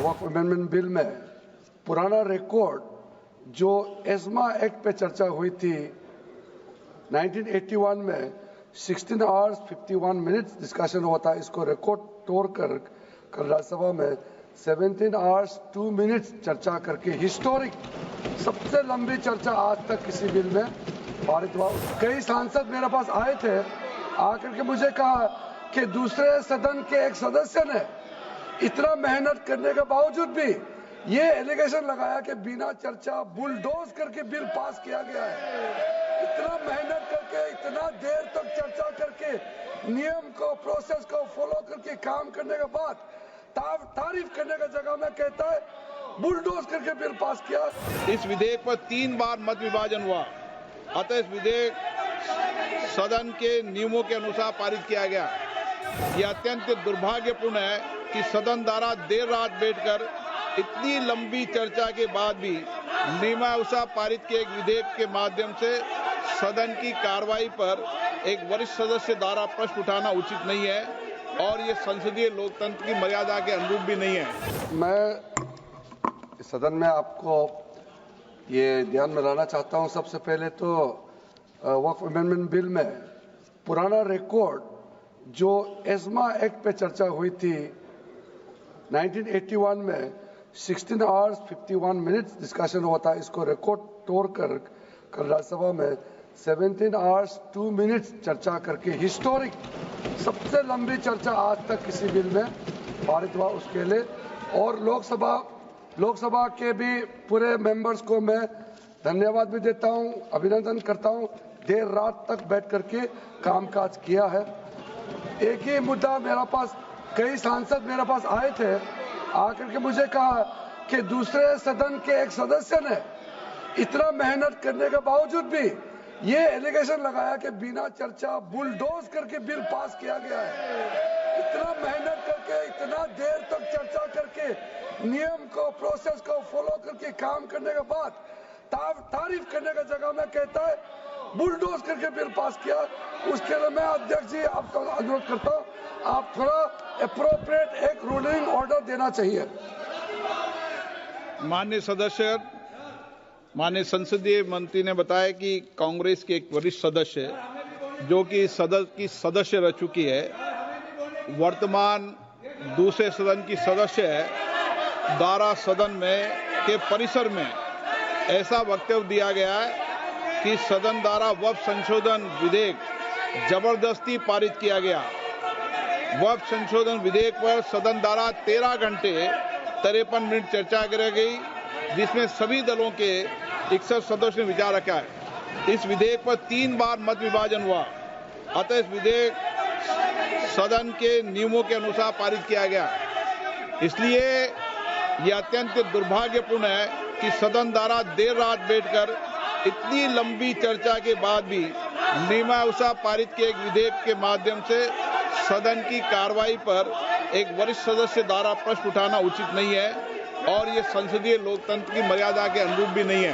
वक्फ amendment bill में पुराना record जो एस्मा एक्ट पे चर्चा हुई थी 1981 में 16 आवर्स 51 मिनट्स डिस्कशन हुआ था, इसको रिकॉर्ड तोड़कर कल राज्यसभा में 17 आवर्स 2 मिनट्स चर्चा करके हिस्टोरिक सबसे लंबी चर्चा आज तक किसी बिल में पारित हुआ। कई सांसद मेरे पास आए थे, आकर के मुझे कहा कि दूसरे सदन के एक सदस्य ने इतना मेहनत करने के बावजूद भी ये एलिगेशन लगाया कि बिना चर्चा बुलडोज करके बिल पास किया गया है। इतना मेहनत करके, इतना देर तक चर्चा करके, नियम को, प्रोसेस को फॉलो करके काम करने के बाद तारीफ करने का जगह में कहता है बुलडोज करके बिल पास किया। इस विधेयक पर 3 बार मत विभाजन हुआ, अतः इस विधेयक सदन के नियमों के अनुसार पारित किया गया। यह अत्यंत दुर्भाग्यपूर्ण है कि सदन द्वारा देर रात बैठकर इतनी लंबी चर्चा के बाद भी नियमानुसार पारित किए एक विधेयक के माध्यम से सदन की कार्रवाई पर एक वरिष्ठ सदस्य द्वारा प्रश्न उठाना उचित नहीं है और ये संसदीय लोकतंत्र की मर्यादा के अनुरूप भी नहीं है। मैं सदन में आपको ये ध्यान में लाना चाहता हूं, सबसे पहले तो वक्फ अमेंडमेंट बिल में पुराना रिकॉर्ड जो एस्मा एक्ट पे चर्चा हुई थी 1981 में 16 आवर्स 51 मिनट्स डिस्कशन हुआ था, इसको रिकॉर्ड तोड़कर कल राज्यसभा में 17 आवर्स 2 मिनट्स चर्चा करके हिस्टोरिक सबसे लंबी चर्चा आज तक किसी बिल में पारित हुआ। उसके लिए और लोकसभा के भी पूरे मेंबर्स को मैं धन्यवाद भी देता हूं, अभिनंदन करता हूं। देर रात तक बैठ करके कामकाज किया है। एक ही मुद्दा मेरा पास, कई सांसद मेरे पास आए थे, आकर के मुझे कहा कि दूसरे सदन के एक सदस्य ने इतना मेहनत करने के बावजूद भी ये एलिगेशन लगाया कि बिना चर्चा बुलडोज करके बिल पास किया गया है। इतना मेहनत करके, इतना देर तक चर्चा करके, नियम को, प्रोसेस को फॉलो करके काम करने के बाद तारीफ करने का जगह में कहता है बुलडोज करके बिल पास किया। उसके लिए मैं अध्यक्ष जी आपका अनुरोध करता हूं, आप थोड़ा एप्रोप्रिएट एक रूलिंग ऑर्डर देना चाहिए। माननीय संसदीय मंत्री ने बताया कि कांग्रेस के एक वरिष्ठ सदस्य जो कि सदन की सदस्य रह चुकी है, वर्तमान दूसरे सदन की सदस्य है, द्वारा सदन में के परिसर में ऐसा वक्तव्य दिया गया है कि सदन द्वारा वक्फ संशोधन विधेयक जबरदस्ती पारित किया गया। वक्फ संशोधन विधेयक पर सदन द्वारा 13 घंटे 53 मिनट चर्चा की गई, जिसमें सभी दलों के 61 सदस्यों ने विचार रखा है। इस विधेयक पर 3 बार मत विभाजन हुआ, अतः इस विधेयक सदन के नियमों के अनुसार पारित किया गया। इसलिए यह अत्यंत दुर्भाग्यपूर्ण है कि सदन द्वारा देर रात बैठकर इतनी लंबी चर्चा के बाद भी नियमानुसार पारित किए एक विधेयक के माध्यम से सदन की कार्रवाई पर एक वरिष्ठ सदस्य द्वारा प्रश्न उठाना उचित नहीं है और ये संसदीय लोकतंत्र की मर्यादा के अनुरूप भी नहीं है।